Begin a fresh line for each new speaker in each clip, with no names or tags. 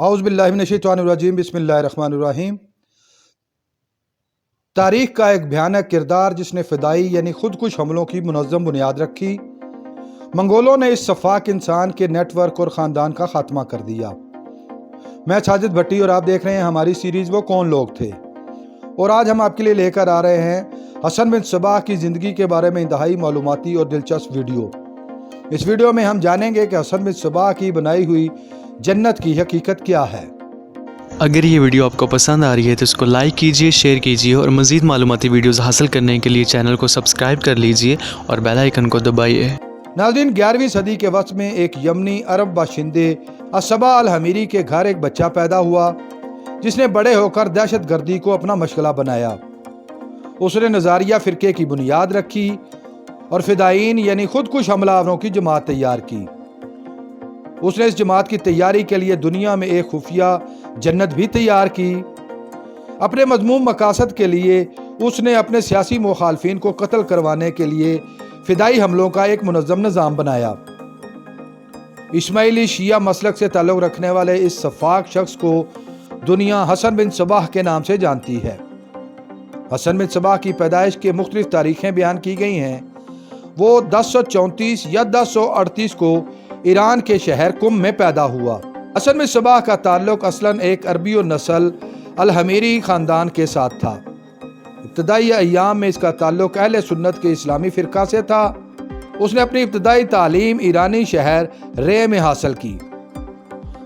औज़ु बिल्लाहि मिनश्शैतानिर्रजीम बिस्मिल्लाहिर्रहमानिर्रहीम। तारीख़ का एक भयानक किरदार जिसने फ़िदाई यानी खुदकुश हमलों की मुनज़्ज़म बुनियाद रखी। मंगोलों ने इस सफ़ाक इंसान के नेटवर्क और ख़ानदान का ख़ात्मा कर दिया। मैं साजिद भट्टी और आप देख रहे हैं हमारी सीरीज़ वो कौन लोग थे। और आज हम आपके लिए लेकर आ रहे हैं हसन बिन सबाह की ज़िंदगी के बारे में इंतहाई मालूमाती और दिलचस्प वीडियो। इस वीडियो में हम जानेंगे कि हसन बिन सबाह की बनाई हुई जन्नत की हकीकत क्या है।
अगर ये वीडियो आपको पसंद आ रही है तो इसको लाइक कीजिए, शेयर कीजिए और मज़ीद मालूमाती वीडियोस हासिल करने के लिए चैनल को सब्सक्राइब कर लीजिए और बेल आइकन को दबाइए।
नाज़रीन, 11वीं सदी के वक्त में एक यमनी अरब बाशिंदे असबा अल हमीरी के घर एक बच्चा पैदा हुआ जिसने बड़े होकर दहशत गर्दी को अपना मशगला बनाया। उसने नज़ारिया फ़िरके की बुनियाद रखी और फ़िदाईन यानी खुदकुश हमलावरों की जमात तैयार की। उसने इस जमात की तैयारी के लिए दुनिया में एक खुफिया जन्नत भी तैयार की। अपने मज़मूम मकासद के लिए उसने अपने सियासी मुखालफिन को कत्ल करवाने के लिए फ़िदाई हमलों का एक मुनज़्ज़म निज़ाम बनाया। इस्माइली शिया मसलक से ताल्लुक़ रखने वाले इस सफ़ाक शख्स को दुनिया हसन बिन सबाह के नाम से जानती है। हसन बिन सबाह की पैदाइश के मुख्तलिफ तारीखें बयान की गई हैं। वो 1034 या 1038 को ईरान के शहर कुम में पैदा हुआ। हसन बिन सबाह का ताल्लुक असलन एक अरबी नस्ल अल हमीरी ख़ानदान के साथ था। इब्तदाई अय्याम में इसका ताल्लुक अहले सुन्नत के इस्लामी फ़िरका से था। उसने अपनी इब्तदाई तालीम ईरानी शहर रे में हासिल की।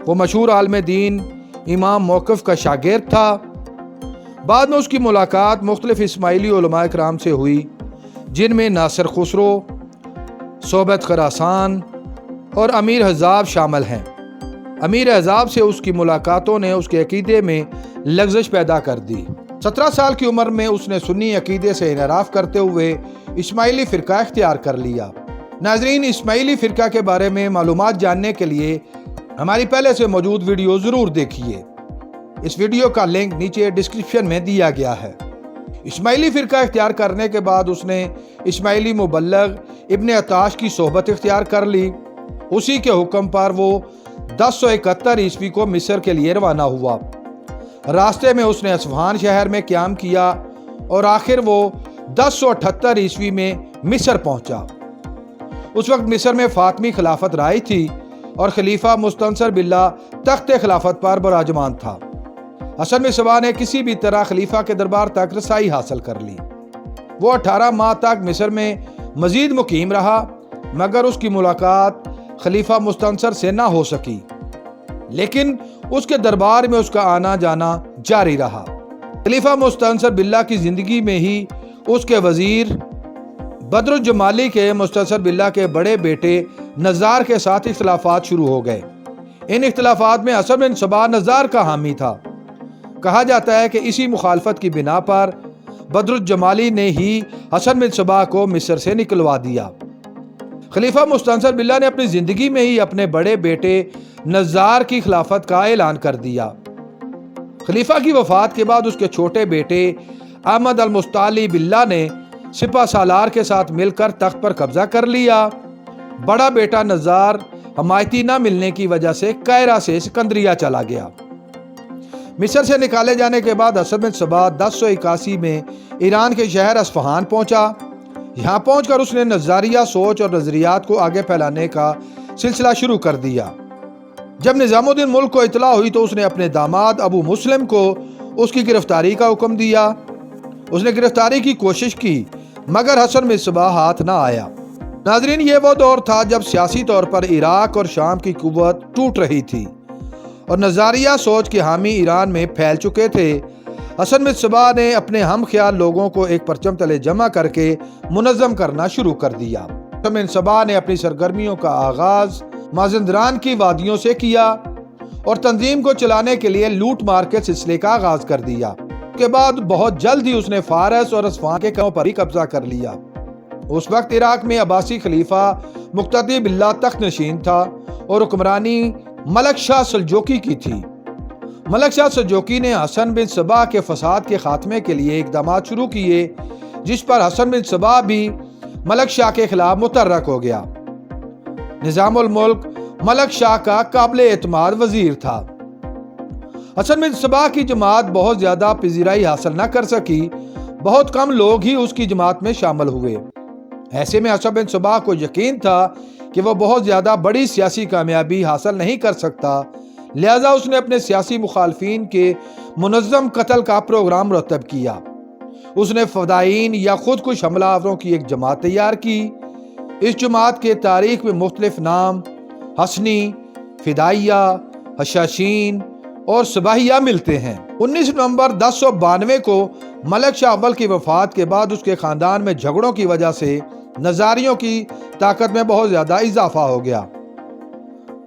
वो मशहूर आलिम दीन इमाम मौक़िफ़ का शागिर्द था। बाद में उसकी मुलाकात मुख्तलिफ इस्माइली उलमाए किराम से हुई जिनमें नासिर खुसरो, सोबत खरासान और अमीर हज़ाब शामिल हैं। अमीर हज़ाब से उसकी मुलाकातों ने उसके अकीदे में लग़ज़श पैदा कर दी। 17 साल की उम्र में उसने सुन्नी अकीदे से इनहराफ करते हुए इस्माइली फ़िरका इख्तियार कर लिया। नाज़रीन, इस्माइली फ़िरका के बारे में मालूमात जानने के लिए हमारी पहले से मौजूद वीडियो ज़रूर देखिए। इस वीडियो का लिंक नीचे डिस्क्रिप्शन में दिया गया है। इस्माइली फ़िरका इख्तियार करने के बाद उसने इस्माइली मुबल्लग इब्न अताश की सोहबत इख्तियार कर ली। उसी के हुक्म पर वो 1071 ईस्वी को मिस्र के लिए रवाना हुआ। रास्ते में उसने असफ़हान शहर में क़याम किया और आखिर वो 1078 ईस्वी में मिस्र पहुंचा। उस वक्त मिस्र में फ़ातिमी खिलाफत राय थी और खलीफा मुस्तनसर बिल्ला तख्त खिलाफत पर बराजमान था। हसन बिन सबाह ने किसी भी तरह खलीफा के दरबार तक रसाई हासिल कर ली। वो 18 माह तक मिस्र में मज़ीद मुकीम रहा, मगर उसकी मुलाकात खलीफा मुस्तनसर से ना हो सकी, लेकिन उसके दरबार में उसका आना जाना जारी रहा। खलीफा मुस्तनसर बिल्ला की ज़िंदगी में ही उसके वज़ीर बदरुज्जमाली के मुस्तनसर बिल्ला के बड़े बेटे नज़ार के साथ इख्तिलाफात शुरू हो गए। इन इख्तिलाफात में हसन बिन सबाह नज़ार का हामी था। कहा जाता है कि इसी मुखालफत की बिना पर बदरुज्जमाली ने ही हसन बिन सबाह को मिस्र से निकलवा दिया। खलीफा मुस्तनसर बिल्ला ने अपनी ज़िंदगी में ही अपने बड़े बेटे नज़ार की खिलाफत का ऐलान कर दिया। खलीफा की वफ़ात के बाद उसके छोटे बेटे अहमद अल मुस्ताली बिल्ला ने सिपा सालार के साथ मिलकर तख्त पर कब्जा कर लिया। बड़ा बेटा नज़ार हमायती न मिलने की वजह से कायरा से सिकंदरिया चला गया। मिस्र से निकाले जाने के बाद हसन बिन सबाह 1081 में ईरान के शहर असफ़हान पहुंचा। यहाँ पहुंचकर उसने नज़ारिया सोच और नज़रियात को आगे फैलाने का सिलसिला शुरू कर दिया। जब निज़ामुद्दीन मुल्क को इतला हुई तो उसने अपने दामाद अबू मुस्लिम को उसकी गिरफ्तारी का हुक्म दिया। उसने गिरफ्तारी की कोशिश की, मगर हसन बिन सबाह हाथ ना आया। नाज़रीन, ये वो दौर था जब सियासी तौर पर इराक और शाम की कुव्वत टूट रही थी और नज़ारिया सोच के हामी ईरान में फैल चुके थे। हसन बिन सबाह ने अपने हम ख्याल लोगों को एक परचम तले जमा करके मुनज़्ज़म करना शुरू कर दिया। हसन बिन सबाह ने अपनी सरगर्मियों का आगाज़ माज़ंदरान की वादियों से किया और तंजीम को चलाने के लिए लूट मार के सिलसिले का आगाज़ कर दिया। उसके बाद बहुत जल्द ही उसने फारस और असफ़हान के गांवों पर ही कब्जा कर लिया। उस वक्त इराक में अब्बासी खलीफा मुक्तदी बिल्ला तख्त नशीन था और हुक्मरानी मलक शाह सल्जोकी की थी। मलक शाह सल्जोकी ने हसन बिन सबाह के फसाद के खात्मे के लिए इक़दाम शुरू किए, जिस पर हसन बिन सबाह भी मलक शाह के खिलाफ मुतर्रक हो गया। निज़ामुल मुल्क मलक शाह का काबिल एतमाद वजीर था। حسن بن صباح کی جماعت بہت زیادہ پذیرائی حاصل نہ کر سکی، بہت کم لوگ ہی اس کی جماعت میں شامل ہوئے۔ ایسے میں حسن بن صباح کو یقین تھا کہ وہ بہت زیادہ بڑی سیاسی کامیابی حاصل نہیں کر سکتا، لہذا اس نے اپنے سیاسی مخالفین کے منظم قتل کا پروگرام مرتب کیا۔ اس نے فدائین یا خودکش حملہ آوروں کی ایک جماعت تیار کی۔ اس جماعت کے تاریخ میں مختلف نام حسنی، فدائیہ، حشاشین اور سباہیہ ملتے ہیں۔ 19 نومبر 1092 کو ملک شاہ اول کی وفات کے بعد اس کے خاندان میں جھگڑوں کی وجہ سے نظاریوں کی طاقت میں بہت زیادہ اضافہ ہو گیا۔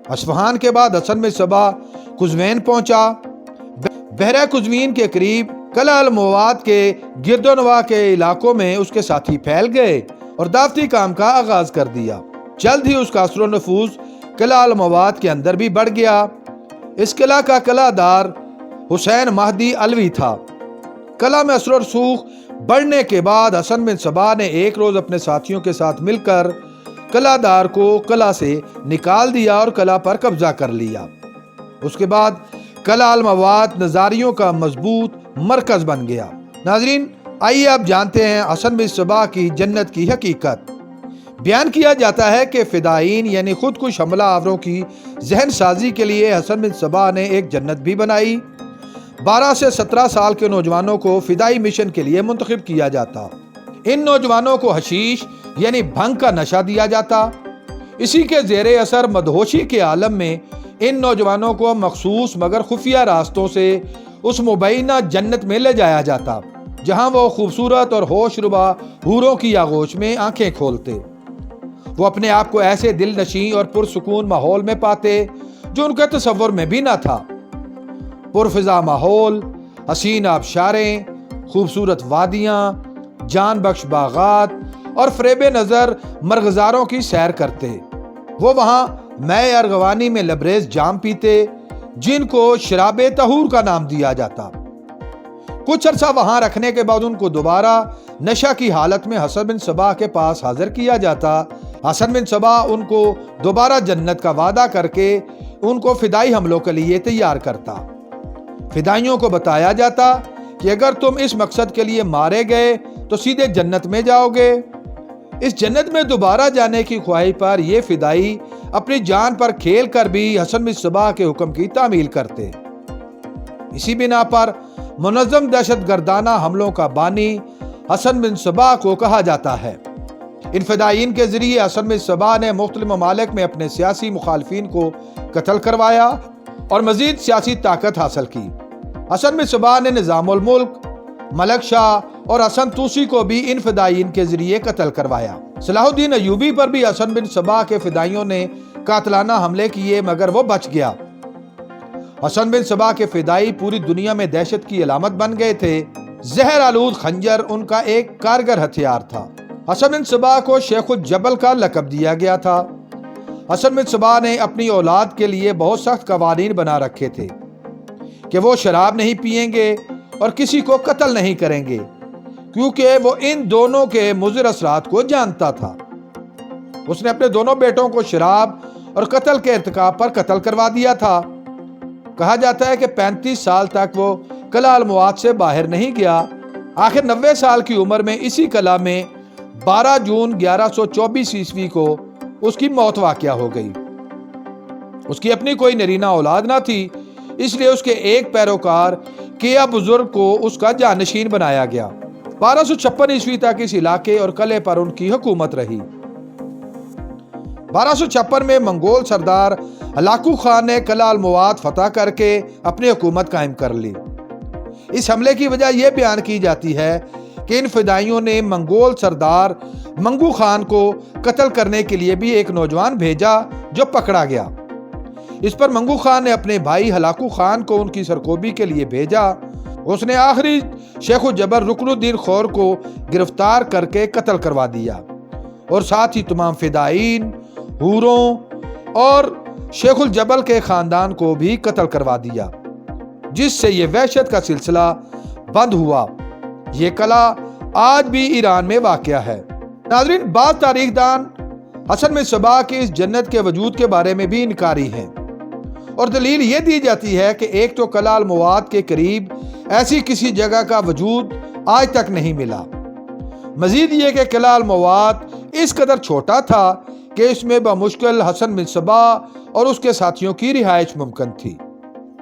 اصفہان کے بعد حسن بن صباح قزوین پہنچا۔ بحیرہ قزوین کے قریب قلعہ المواد کے گرد و نواح کے علاقوں میں اس کے ساتھی پھیل گئے اور دعوتی کام کا آغاز کر دیا۔ جلد ہی اس کا اثر و نفوذ قلعہ المواد کے اندر بھی بڑھ گیا۔ اس قلعہ کا قلعہ دار حسین مہدی علوی تھا۔ قلعہ میں اثر و رسوخ بڑھنے کے بعد حسن بن صباح نے ایک روز اپنے ساتھیوں کے ساتھ مل کر قلعہ دار کو قلعہ سے نکال دیا اور قلعہ پر قبضہ کر لیا۔ اس کے بعد قلعہ المواد نظاریوں کا مضبوط مرکز بن گیا۔ ناظرین، آئیے اب جانتے ہیں حسن بن صباح کی جنت کی حقیقت۔ بیان کیا جاتا ہے کہ فدائین یعنی خودکش حملہ آوروں کی ذہن سازی کے لیے حسن بن صباح نے ایک جنت بھی بنائی۔ 12 سے 17 سال کے نوجوانوں کو فدائی مشن کے لیے منتخب کیا جاتا۔ ان نوجوانوں کو حشیش یعنی بھنگ کا نشہ دیا جاتا۔ اسی کے زیر اثر مدہوشی کے عالم میں ان نوجوانوں کو مخصوص مگر خفیہ راستوں سے اس مبینہ جنت میں لے جایا جاتا، جہاں وہ خوبصورت اور ہوش ربا حوروں کی آغوش میں آنکھیں کھولتے۔ وہ اپنے آپ کو ایسے دل نشیں اور پرسکون ماحول میں پاتے جو ان کے تصور میں بھی نہ تھا۔ پرفضا ماحول، حسین آبشاریں، خوبصورت وادیاں، جان بخش باغات اور فریب نظر مرغزاروں کی سیر کرتے۔ وہ وہاں مے ارغوانی میں لبریز جام پیتے، جن کو شراب طہور کا نام دیا جاتا۔ کچھ عرصہ وہاں رکھنے کے بعد ان کو دوبارہ نشہ کی حالت میں حسن بن صباح کے پاس حاضر کیا جاتا۔ حسن بن صباح ان کو دوبارہ جنت کا وعدہ کر کے ان کو فدائی حملوں کے لیے تیار کرتا۔ فدائیوں کو بتایا جاتا کہ اگر تم اس مقصد کے لیے مارے گئے تو سیدھے جنت میں جاؤ گے۔ اس جنت میں دوبارہ جانے کی خواہش پر یہ فدائی اپنی جان پر کھیل کر بھی حسن بن صباح کے حکم کی تعمیل کرتے۔ اسی بنا پر منظم دہشت گردانہ حملوں کا بانی حسن بن صباح کو کہا جاتا ہے۔ ان فدائین کے ذریعے حسن بن صباح نے مختلف ممالک میں اپنے سیاسی مخالفین کو قتل کروایا اور مزید سیاسی طاقت حاصل کی۔ حسن بن صباح نے نظام الملک، ملک شاہ اور حسن طوسی کو بھی ان فدائین کے ذریعے قتل کروایا۔ صلاح الدین ایوبی پر بھی حسن بن صباح کے فدائیوں نے قاتلانہ حملے کیے مگر وہ بچ گیا۔ حسن بن صباح کے فدائی پوری دنیا میں دہشت کی علامت بن گئے تھے۔ زہر آلود خنجر ان کا ایک کارگر ہتھیار تھا۔ حسن بن صباح کو شیخ الجبل کا لقب دیا گیا تھا۔ حسن بن صباح نے اپنی اولاد کے لیے بہت سخت قوانین بنا رکھے تھے کہ وہ شراب نہیں پیئیں گے اور کسی کو قتل نہیں کریں گے، کیونکہ وہ ان دونوں کے مضر اثرات کو جانتا تھا۔ اس نے اپنے دونوں بیٹوں کو شراب اور قتل کے ارتکاب پر قتل کروا دیا تھا۔ کہا جاتا ہے کہ 35 سال تک وہ قلعہ المواد سے باہر نہیں گیا۔ آخر 90 سال کی عمر میں اسی قلعہ میں 12 جون 1124 عیسوی کو اس کی موت واقع ہو گئی۔ اس کی اپنی کوئی نرینہ اولاد نہ تھی، اس لیے اس کے ایک پیروکار کیا بزرگ کو اس کا جانشین بنایا گیا۔ 1256 عیسوی تک اس علاقے اور قلعے پر ان کی حکومت رہی۔ 1256 میں منگول سردار ہلاکو خان نے قلعہ المواد فتح کر کے اپنی حکومت قائم کر لی۔ اس حملے کی وجہ یہ بیان کی جاتی ہے کہ ان فدائیوں نے منگول سردار منگو خان کو قتل کرنے کے لیے بھی ایک نوجوان بھیجا جو پکڑا گیا۔ اس پر منگو خان نے اپنے بھائی ہلاکو خان کو ان کی سرکوبی کے لیے بھیجا۔ اس نے آخری شیخ الجبر رکن الدین خور کو گرفتار کر کے قتل کروا دیا اور ساتھ ہی تمام فدائین، حوروں اور شیخ الجبل کے خاندان کو بھی قتل کروا دیا، جس سے یہ وحشت کا سلسلہ بند ہوا۔ یہ قلعہ آج بھی ایران میں واقع ہے۔ ناظرین، بعض تاریخ دان حسن بن صباح کی اس جنت کے وجود کے بارے میں بھی انکاری ہیں اور دلیل یہ دی جاتی ہے کہ ایک تو قلعہ المواد کے قریب ایسی کسی جگہ کا وجود آج تک نہیں ملا، مزید یہ کہ قلعہ المواد اس قدر چھوٹا تھا کہ اس میں بمشکل حسن بن صبا اور اس کے ساتھیوں کی رہائش ممکن تھی۔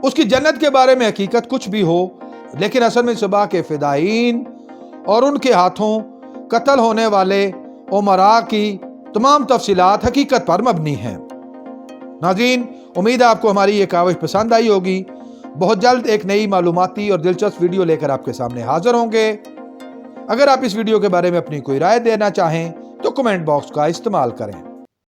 اس کی جنت کے بارے میں حقیقت کچھ بھی ہو، لیکن حسن بن صبا کے فدائین اور ان کے ہاتھوں قتل ہونے والے امراء کی تمام تفصیلات حقیقت پر مبنی ہیں۔ ناظرین، امید ہے آپ کو ہماری یہ کاوش پسند آئی ہوگی۔ بہت جلد ایک نئی معلوماتی اور دلچسپ ویڈیو لے کر آپ کے سامنے حاضر ہوں گے۔ اگر آپ اس ویڈیو کے بارے میں اپنی کوئی رائے دینا چاہیں تو کمنٹ باکس کا استعمال کریں۔